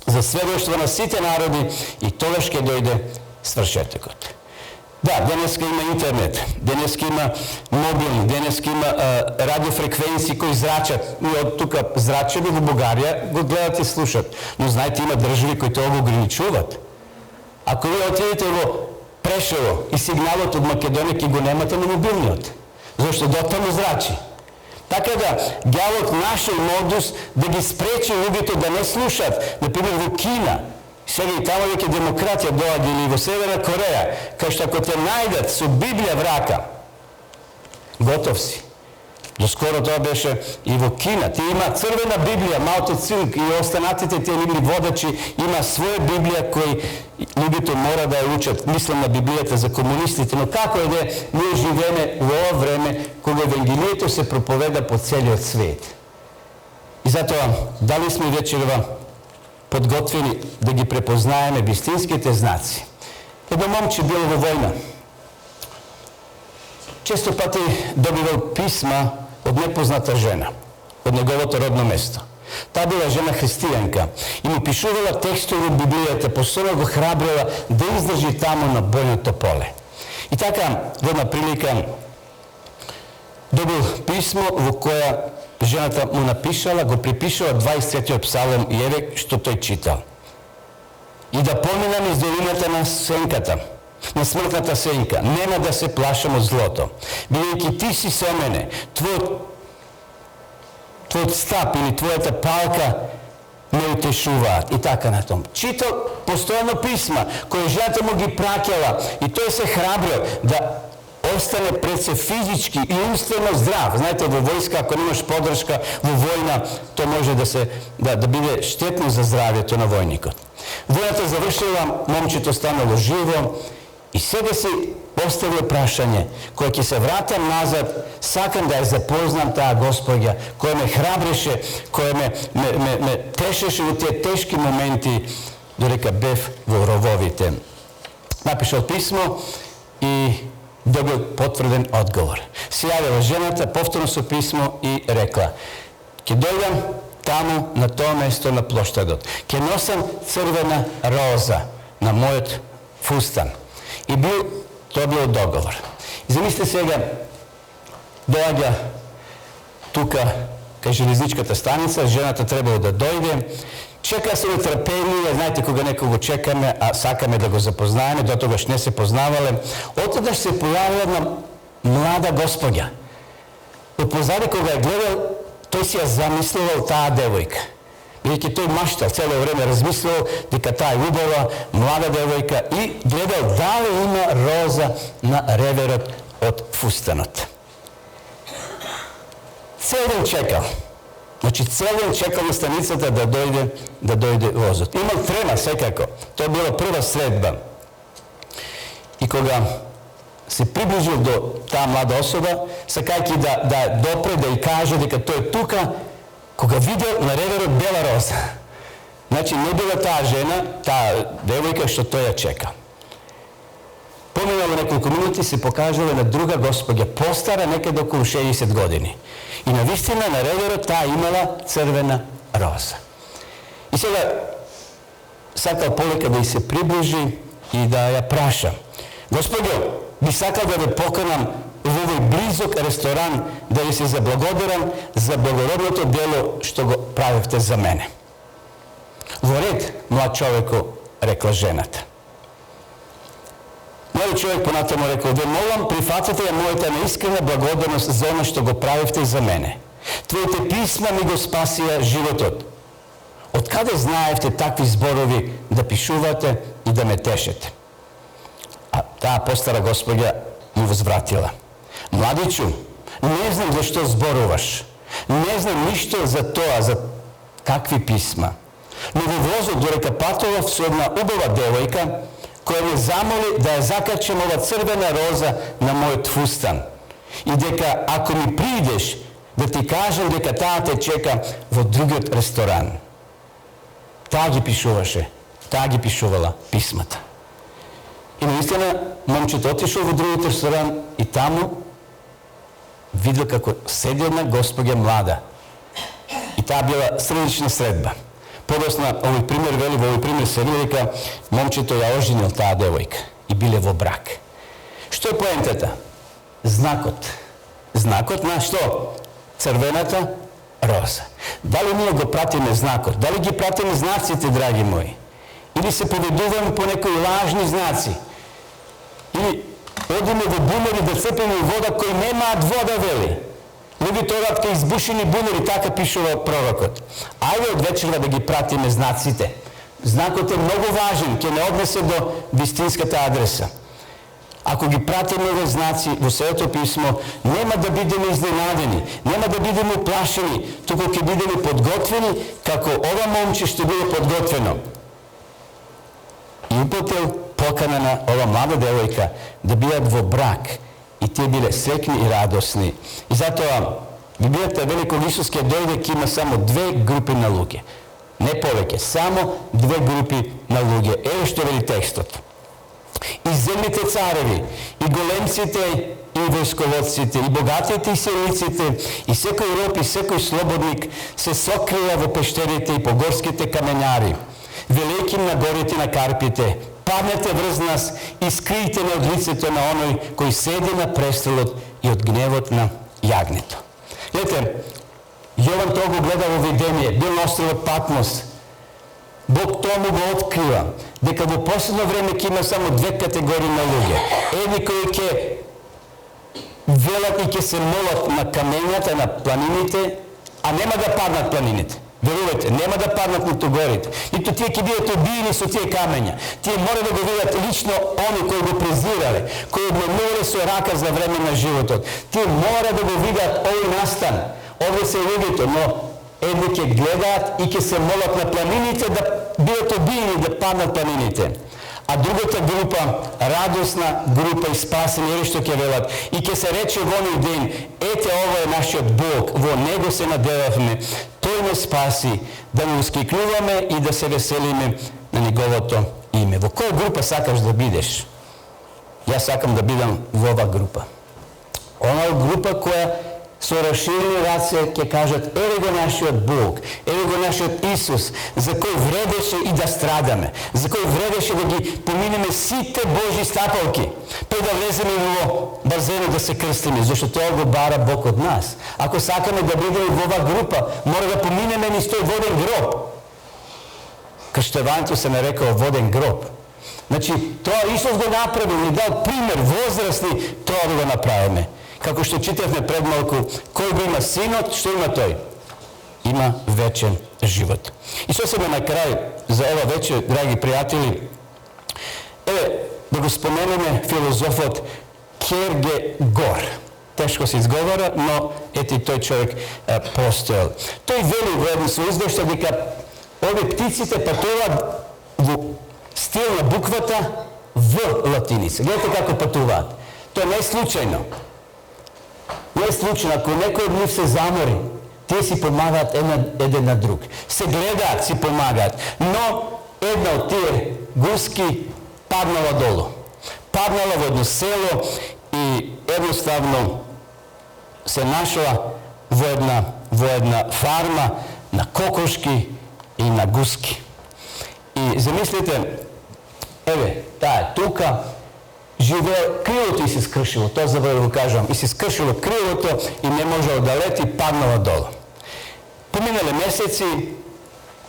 за сведоштво на сите народи и тогаш ќе дојде свршетокот. Да, денеска има интернет, денеска има мобилни, денеска има радиофреквенции кои зрачат. И од тука зрачени во Бугарија го гледат и слушат. Но знаете, има држави кои тоа го ограничуваат. Ако вие отидете во Прешево и сигналот од Македонија ќе го немате на мобилниот, зашто дотаму зрачи. Така да, ѓавот нашиот модус да ги спречи луѓето да не слушат, например во Кина, сега и таму веќе демократија доаѓа, или во Северна Кореја, кај што ако те најдат со Библија в рака, готов си. Доскоро тоа беше и во Кина. Ти има црвена Библија, Мао Цинг и останатите тие нивни водачи има своја Библија кој луѓето мора да ја учат. Мислам на Библијата за комунистите, но како е де, ние живееме во ова време кога Евангелието се проповеда по целиот свет. И затоа, дали сме вечерва подготвени да ги препознаеме вистинските знаци. Едно момче било во војна. Често пати добивал писма од непозната жена, од неговото родно место. Таа била жена христијанка и му пишувала текстови од Библијата, постојано го храбрила да издржи таму на бојното поле. И така, во една прилика, добил писмо во која жената му напишала, го припишала 23-тиот псалом и еве што тој читал. И да поминам из долината на сенката, на смртната сенка, нема да се плашам од злото. Бидејќи ти си со мене, твојот стап или твојата палка ме утешуваат. И така на том. Читал постојано писма, кои жената му ги праќала и тој се храбрил да остане пред се физички и умствено здрав. Знаете, во војска, ако немаш подршка во војна, то може да биде штетно за здравјето на војникот. Војната завршила, момчето станало живо и сега си поставил прашање, кој ќе се вратам назад, сакам да ја запознам таа Господја, која ме храбреше, која ме тешеше во тие тешки моменти, додека бев во рововите. Напишал писмо и добил потврден одговор. Се јавила жената повторно со писмо и рекла: ќе дојдам таму на тоа место на плоштадот. Ќе носам црвена роза на мојот фустан. И тоа бил договор. И замислите сега, доаѓа тука кај железничката станица, жената требало да дојде, чека се нетрпение, знаете кога некого чекаме, а сакаме да го запознаеме, дотогаш не се познавале, отеднаш се појавила една млада господја. Од позади кога ја гледал, тој си ја замислувал таа девојка. Бидејќи тој маштал цело време, размислувал дека таа е убава, млада девојка и гледал дали има роза на реверот од фустанот. Цел ден чекал. Значи, цел ден чекал на станицата да дојде возот. Имал трема секако. Тоа била прва средба. И кога се приближил до таа млада особа, сакајќи да допре, да и каже дека тој е тука, кога видел на реверот бела роза. Значи, не била таа жена, таа девојка што тој ја чека. Поминало неколку минути, се покажала на друга господја, постара некаде околу 60 години. И навистина на реверот таа имала црвена роза. И сега сакал полека да ја се приближи и да ја праша: Господјо, би сакал да ве поканам во овој близок ресторан да ви се заблагодарам за благородното дело што го правевте за мене. Во ред, млад човеко, рекла жената. Млади човек понатаму рекол: ве молам, прифатете ја мојата неискрена благодарност за оно што го правевте за мене. Твоите писма ми го спасија животот. Од каде знаевте такви зборови да пишувате и да ме тешете? А таа постара господја му возвратила: младичу, не знам зашто зборуваш. Не знам ништо за тоа, за какви писма. Но во возот додека патував со една убава девојка, која ме замоли да ја закачам ова црвена роза на мојот фустан. и дека ако ми придеш, да ти кажам дека таа те чека во другиот ресторан. Таа ги пишуваше, таа ги пишувала писмата. И наистина, момчето отишол во другиот ресторан и таму видел како седи една госпоѓа млада. И таа била средична средба. Подосна, овој пример вели, во овој пример се вели дека момчето ја оженил таа девојка и биле во брак. Што е поентата? Знакот. Знакот на што? Црвената роза. Дали ние го пратиме знакот? Дали ги пратиме знаците, драги мои? Или се поведуваме по некои лажни знаци? Или одиме во бунери да цепиме вода кој немаат вода, вели? Луѓето одат кај избушени бунери, така пишува пророкот. Ајде од вечерва да ги пратиме знаците. Знакот е многу важен, ќе не однесе до вистинската адреса. Ако ги пратиме овие знаци во Светото писмо, нема да бидеме изненадени, нема да бидеме уплашени, туку ќе бидеме подготвени како ова момче што било подготвено. И упатил покана на ова млада девојка да бидат во брак и тие биле среќни и радосни. И затоа Библијата вели кога Исус ќе дојде ќе има само две групи на луѓе. Не повеќе, само две групи на луѓе. Еве што вели текстот. И земните цареви, и големците, и војсководците, и богатите, и силниците, и секој роб, и секој слободник се сокрија во пештерите и по горските камењари, велејќи на горите на карпите, паднете врз нас и скријте не од лицето на оној кој седи на престолот и од гневот на јагнето. Гледате, Јован тоа го гледа во видение, бил на островот Патмос. Бог тоа му го открива, дека во последно време ќе има само две категории на луѓе. Едни кои ќе велат и ќе се молат на камењата, на планините, а нема да паднат планините. Верувате, нема да паднат ниту горите. Ниту тие ќе бидат убиени со тие камења. Тие мора да го видат лично они кои го презирале, кои обменувале со рака за време на животот. Тие мора да го видат овој настан. Овде се луѓето, но едни ќе гледаат и ќе се молат на планините да бидат убиени, да паднат планините. А другата група, радосна група и спасени, еве што ќе велат, и ќе се рече во оној ден, ете ова е нашиот Бог, во него се надевавме, тој ме спаси, да му ускикнуваме и да се веселиме на неговото име. Во која група сакаш да бидеш? Јас сакам да бидам во ова група. Она група која со расширени раце ќе кажат, еве го нашиот Бог, еве го нашиот Исус, за кој вредеше и да страдаме, за кој вредеше да ги поминеме сите Божи стапалки, пред да влеземе во базенот да се крстиме, зашто тоа го бара Бог од нас. Ако сакаме да бидеме во оваа група, мора да поминеме низ тој воден гроб. Крштевањето се нарекува воден гроб. Значи, тоа Исус го направи, ни дал пример, возрастни, тоа да го направиме. Како што читавме пред малку, кој го има синот, што има тој? Има вечен живот. И сосема на крај за ова вечер, драги пријатели, да го споменеме филозофот Кјергегор. Тешко се изговара, но ети тој човек постоел. Тој вели во еден свој извештај дека овие птиците патуваат во стил на буквата В латиница. Гледате како патуваат. Тоа не е случајно. Не е случајно, ако некој од нив се замори, тие си помагаат еден на друг. Се гледаат, си помагаат. Но една од тие гуски паднала долу. Паднала во едно село и едноставно се нашла во една фарма на кокошки и на гуски. И замислите, еве, таа е тука, живеел, крилото и се скршило, тоа за да го кажам, и се скршило крилото и не можело да лети, паднала долу. Поминале месеци,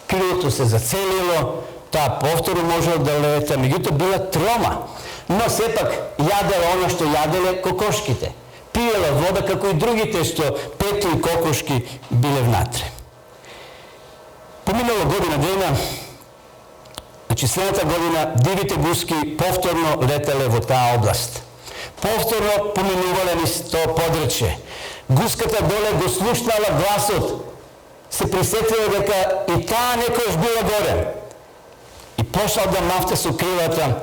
крилото се зацелило, таа повторно можело да лета, меѓутоа била трома, но сепак јадела она што јаделе кокошките. Пиела вода како и другите што петли кокошки биле внатре. Поминала година дена, значи следната година дивите гуски повторно летале во таа област. Повторно поминувале низ тоа подречје. Гуската доле го слушнала гласот, се присетила дека и таа некојаш била горе. И пошла да мафта со крилата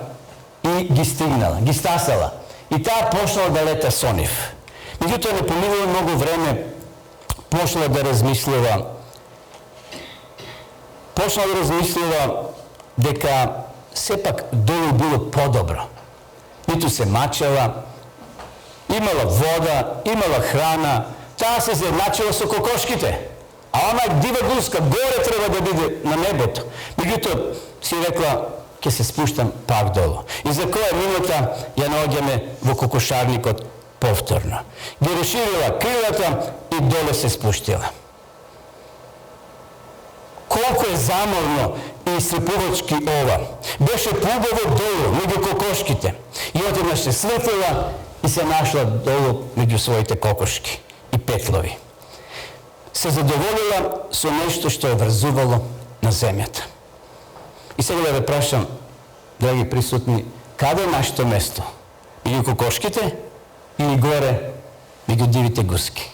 и ги стигнала, ги стасала. И таа почнала да лета со нив. Меѓутоа не поминува многу време, почна да размислува дека сепак долу било подобро. Ниту се мачела, имала вода, имала храна, таа се заедначила со кокошките. А она дива гуска горе треба да биде на небото. Меѓутоа си рекла, ќе се спуштам пак долу. И за која минута ја наоѓаме во кокошарникот повторно. Ги расширила крилата и доле се спуштила. Колку е заморно и исцрпувачки ова. Беше поубаво долу, меѓу кокошките. И одеднаш се свртила и се нашла долу меѓу своите кокошки и петлови. Се задоволила со нешто што е врзувало на земјата. И сега да ве прашам, драги присутни, каде е нашето место? Меѓу кокошките или горе меѓу дивите гуски?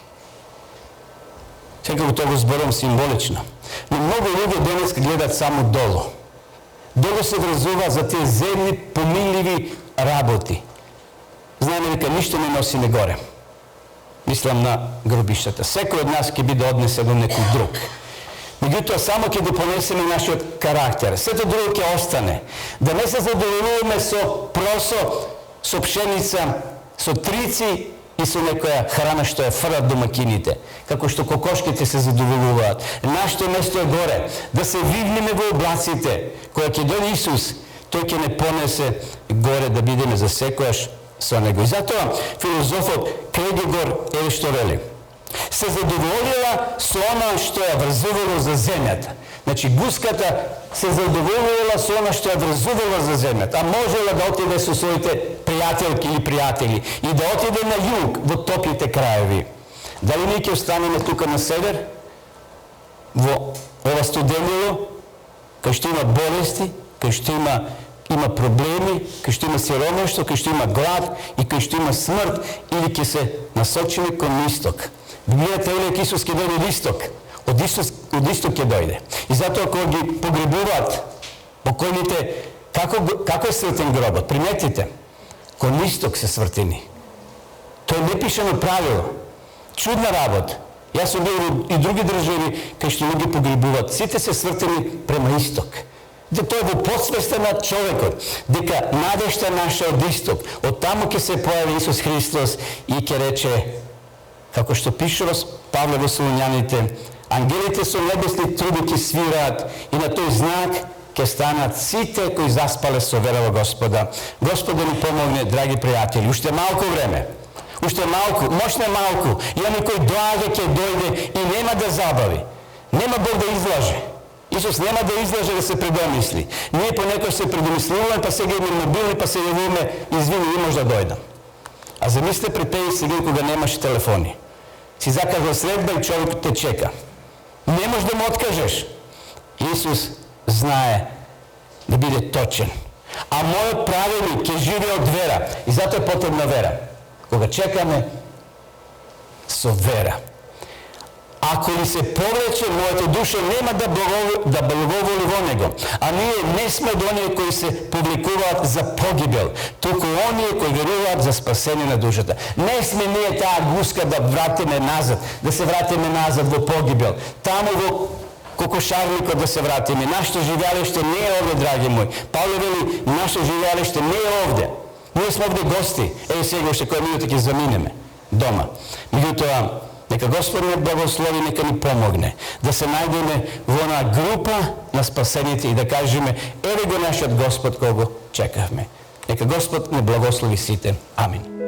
Секако тоа го зборам символично. Но многу луѓе денес гледат само долу. Долу се врзува за тие земни, поминливи работи. Знаеме дека ништо не носи негоре. Мислам на гробиштата. Секој од нас ќе биде однесен до некој друг. Меѓутоа само ќе го понесеме нашиот карактер. Сето друго ќе остане. Да не се задоволуваме со просо, со пшеница, со трици и со некоја храна што ја фрлат домакините, како што кокошките се задоволуваат. Нашето место е горе, да се вивнеме во облаците, кога ќе дојде Исус, тој ќе не понесе горе да бидеме за секојаш со него. И затоа филозофот Крегегор еве што вели: се задоволила со она што ја врзувало за земјата. Значи гуската се задоволила со она што ја врзувала за земјата, а можела да отиде со своите пријателки или пријатели и да отиде на југ, во топлите краеви. Дали ние ќе останеме тука на север, во ова студенило, кај што има болести, кај што има проблеми, кај што има сиромаштво, кај што има глад и кај што има смрт, или ќе се насочиме кон исток? Библијата вели дека Исус ќе дојде од исток. Од исток ќе дојде. И затоа кога ги погребуваат покојните, како е свртен гробот? Приметите, кон исток се свртени. Тоа е непишано правило. Чудна работа. Јас сум бил и други држави кај што луѓе погребуваат. Сите се свртени према исток. Тоа е во подсвеста на човекот, дека надежта наша од исток. Од таму ќе се појави Исус Христос и ќе рече, како што пишува Павле во Солуњаните, ангелите со небесни труби ќе свираат и на тој знак ќе станат сите кои заспале со вера во Господа. Господа ни помогне, драги пријатели. Уште малку време. Уште малку, мощно малку. И оној кој доаѓа ќе дојде и нема да забави. Нема Бог да излаже. Исус нема да излаже да се предомисли. Ние понекогаш се предомисливаме, па сега имаме мобилни, па се јавуваме, извини, не може да дојдам. А замислите пред 50 години кога немаше телефони. Си закажал средба и човек те чека. Не можеш да му откажеш. Исус знае да биде точен. А мојот праведник ќе живее од вера. И затоа е потребна вера. Кога чекаме со вера. Ако ли се повлече, мојата душа нема да благоволи во него. А ние не сме од оние кои се повлекуваат за погибел, туку оние кои веруваат за спасение на душата. Не сме ние таа гуска да вратиме назад, да се вратиме назад во погибел. Таму во кокошарникот да се вратиме. Нашето живеалиште не е овде, драги мои. Павле вели, нашето живеалиште не е овде. Ние сме овде гости. Еј сега уште која минута ќе заминеме дома. Меѓутоа, нека Господ не благослови, нека ни помогне да се најдеме во една група на спасените и да кажеме, еве го нашиот Господ кого чекавме. Нека Господ не благослови сите. Амин.